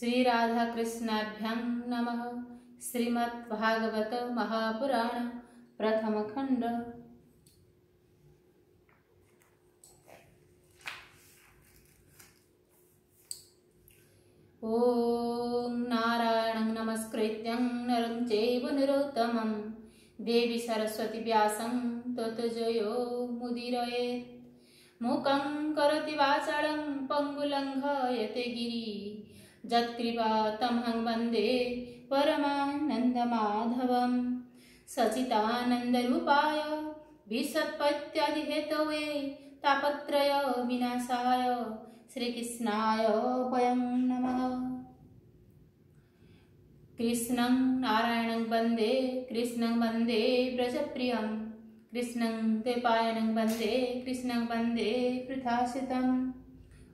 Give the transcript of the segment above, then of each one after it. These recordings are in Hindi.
श्री राधा कृष्णाभ्यां नमः। श्रीमद्भागवत महापुराण प्रथम खंड। ओम नारायणं नमस्कृत्यं नरं चैव नरोत्तमं देवी सरस्वती व्यासं ततो जयो मुदीरयेत्। मूकं करोति वाचालं पङ्गुलङ्घयते गिरिं यत्कृपातमहं वन्दे परमानन्दमाधवं। सच्चिदानन्दरूपाय विसत्पत्यादिहेतवे तापत्रय विनाशाय श्रीकृष्णाय वयं नमः। कृष्णं नारायणं वन्दे व्रजप्रियं कृष्णं द्वैपायनं वन्दे पृथाश्रितम्।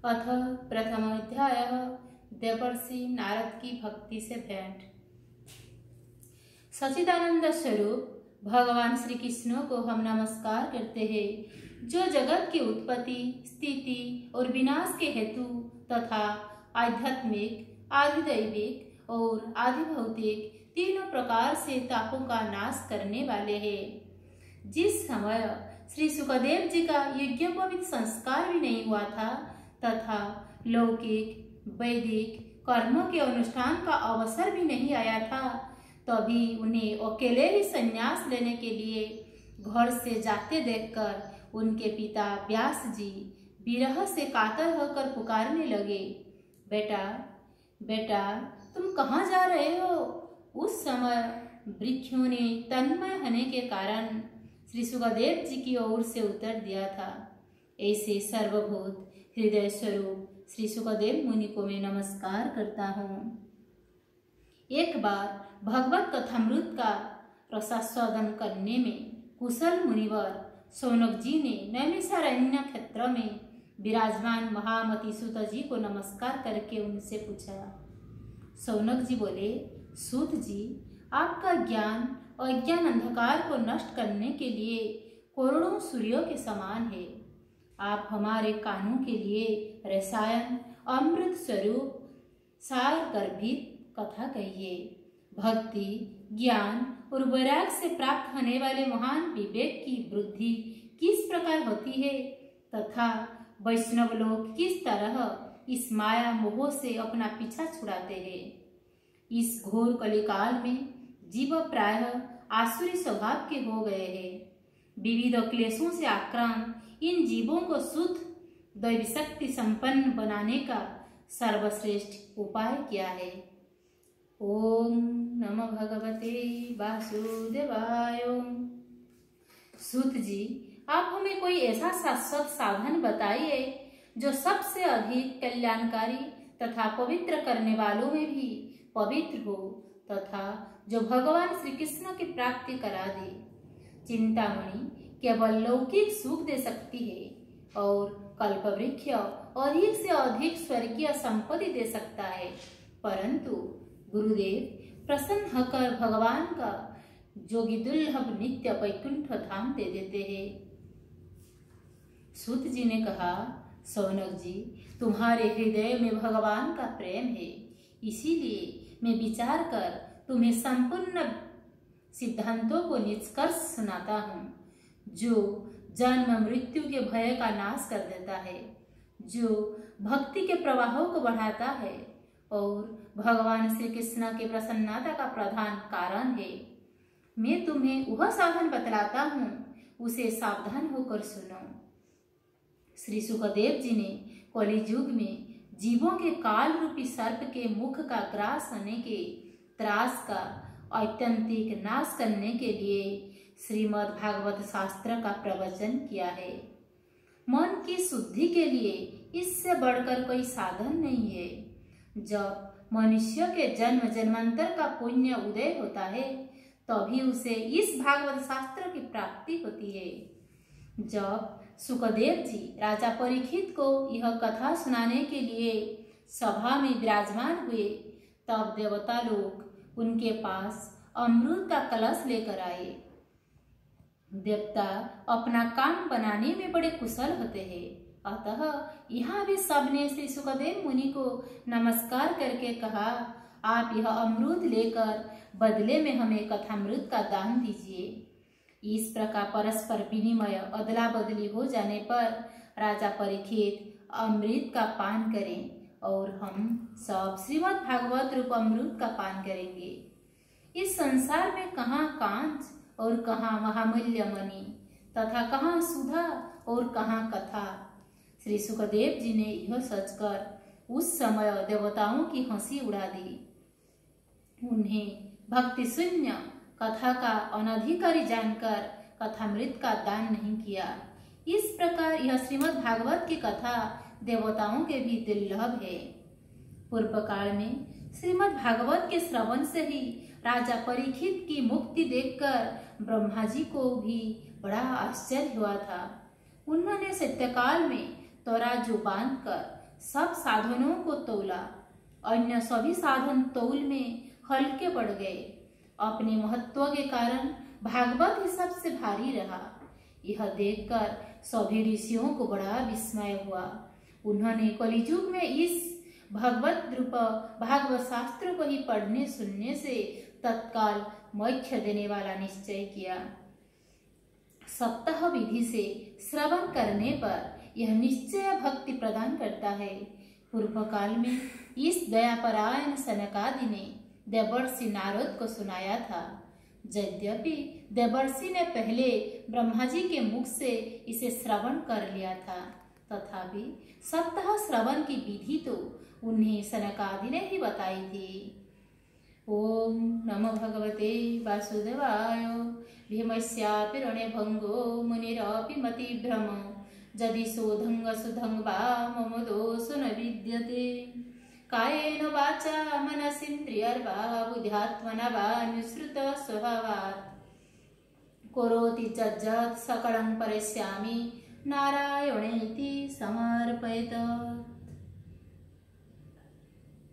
अथ प्रथम अध्याय देवर्षि नारद की भक्ति से भेंट। सच्चिदानंद स्वरूप भगवान श्री कृष्ण को हम नमस्कार करते हैं, जो जगत की उत्पत्ति, स्थिति और विनाश के हेतु तथा आध्यात्मिक, आधिदैविक और आधिभौतिक तीनों प्रकार से तापों का नाश करने वाले हैं। जिस समय श्री सुखदेव जी का यज्ञोपवीत संस्कार भी नहीं हुआ था तथा लौकिक वैदिक कर्मों के अनुष्ठान का अवसर भी नहीं आया था, तभी उन्हें अकेले ही संन्यास लेने के लिए घर से जाते देखकर उनके पिता व्यास जी विरह से कातर होकर पुकारने लगे, बेटा बेटा तुम कहाँ जा रहे हो? उस समय वृक्षों ने तन्मय होने के कारण श्री सुखदेव जी की ओर से उत्तर दिया था, ऐसे सर्वभूत हृदय स्वरूप श्री सुखदेव मुनि को मैं नमस्कार करता हूँ। एक बार भगवत कथामृत का रसास्वादन करने में कुशल मुनिवर सौनक जी ने नैमिषारण्य क्षेत्र में विराजमान महामती सूत जी को नमस्कार करके उनसे पूछा। सौनक जी बोले, सूत जी, आपका ज्ञान अज्ञान अंधकार को नष्ट करने के लिए करोड़ों सूर्यों के समान है। आप हमारे कानों के लिए रसायन अमृत स्वरूप सार गर्भित कथा कहिए। भक्ति, ज्ञान और वैराग्य से प्राप्त होने वाले महान विवेक की वृद्धि किस प्रकार होती है तथा वैष्णव लोग किस तरह इस माया मोह से अपना पीछा छुड़ाते हैं। इस घोर कलिकाल में जीव प्रायः आसुरी स्वभाव के हो गए हैं। विविध क्लेशों से आक्रांत इन जीवों को शुद्ध दैवी शक्ति संपन्न बनाने का सर्वश्रेष्ठ उपाय क्या है? ओम नमो भगवते वासुदेवाय। सूत जी, आप हमें कोई ऐसा शाश्वत साधन बताइए जो सबसे अधिक कल्याणकारी तथा पवित्र करने वालों में भी पवित्र हो तथा जो भगवान श्री कृष्ण की प्राप्ति करा दे। चिंतामणि केवल लौकिक सुख दे सकती है और कल्पवृक्ष अधिक से अधिक स्वर्गीय संपत्ति दे सकता है, परंतु गुरुदेव प्रसन्न होकर भगवान का जोगी दुर्लभ नित्य वैकुंठ धाम दे देते हैं। सूत जी ने कहा, सौनक जी, तुम्हारे हृदय में भगवान का प्रेम है, इसीलिए मैं विचार कर तुम्हें संपूर्ण सिद्धांतों को निष्कर्ष सुनाता हूँ, जो जन्म मृत्यु के भय का नाश कर देता है, जो भक्ति के प्रवाहों को बढ़ाता है और भगवान श्री कृष्ण के प्रसन्नता का प्रधान कारण है। मैं तुम्हें वह साधन बतलाता हूँ, उसे सावधान होकर सुनो। श्री सुखदेव जी ने कलियुग में जीवों के काल रूपी सर्प के मुख का ग्रास होने के त्रास का ऐत्यंतिक नाश करने के लिए श्रीमद् भागवत शास्त्र का प्रवचन किया है। मन की शुद्धि के लिए इससे बढ़कर कोई साधन नहीं है। जब मनुष्य के जन्म जन्मांतर का पुण्य उदय होता है, तभी उसे इस भागवत शास्त्र की प्राप्ति होती है। जब सुखदेव जी राजा परीक्षित को यह कथा सुनाने के लिए सभा में विराजमान हुए, तब देवता लोग उनके पास अमृत का कलश लेकर आए। देवता अपना काम बनाने में बड़े कुशल होते हैं, अतः यहाँ भी सबने श्री सुखदेव मुनि को नमस्कार करके कहा, आप यह अमृत लेकर बदले में हमें कथामृत का दान दीजिए। इस प्रकार परस्पर विनिमय अदला बदली हो जाने पर राजा परीक्षित अमृत का पान करें और हम सब श्रीमद् भागवत रूप अमृत का पान करेंगे। इस संसार में कहाँ कांच और कहाँ महामूल्य मणि तथा कहाँ सुधा और कहाँ कथा। श्री सुखदेव जी ने यह सोचकर उस समय देवताओं की हंसी उड़ा दी। उन्हें भक्ति शून्य कथा का अनधिकारी जानकर कथामृत का दान नहीं किया। इस प्रकार यह श्रीमद् भागवत की कथा देवताओं के भी दुर्लभ है। पूर्व काल में श्रीमद् भागवत के श्रवण से ही राजा परीक्षित की मुक्ति देखकर ब्रह्मा जी को भी बड़ा आश्चर्य हुआ था। उन्होंने सत्यकाल में तराजू बांधकर सब साधनों को तोला। अन्य सभी साधन तौल में हल्के पड़ गए। अपने महत्व के कारण भागवत ही सबसे भारी रहा। यह देखकर सभी ऋषियों को बड़ा विस्मय हुआ। उन्होंने कलियुग में इस भगवत रूप भागवत शास्त्र को ही पढ़ने सुनने से तत्काल मोक्ष देने वाला निश्चय किया। सप्ताह विधि से श्रवण करने पर यह निश्चय भक्ति प्रदान करता है। पूर्व काल में इस दयापरायण सनकादि ने देवर्षि नारद को सुनाया था। यद्यपि देवर्षि ने पहले ब्रह्मा जी के मुख से इसे श्रवण कर लिया था, तथापि सप्ताह श्रवण की विधि तो उन्हें सनकादि ने ही बताई थी। ओम नमो भगवते वासुदेवाय। भीमस्यापि रणे भंगो मुनिरपि मतिभ्रम यदि सोधंग सुधंग वा मम दोष न विद्यते। कायेन वाचा मनसिन्द्रियर्वा बुद्ध्यात्मना वा निःसृत स्वभावात् करोति यज्जत् सकलं करिष्यामि नारायणेति समर्पयेत्।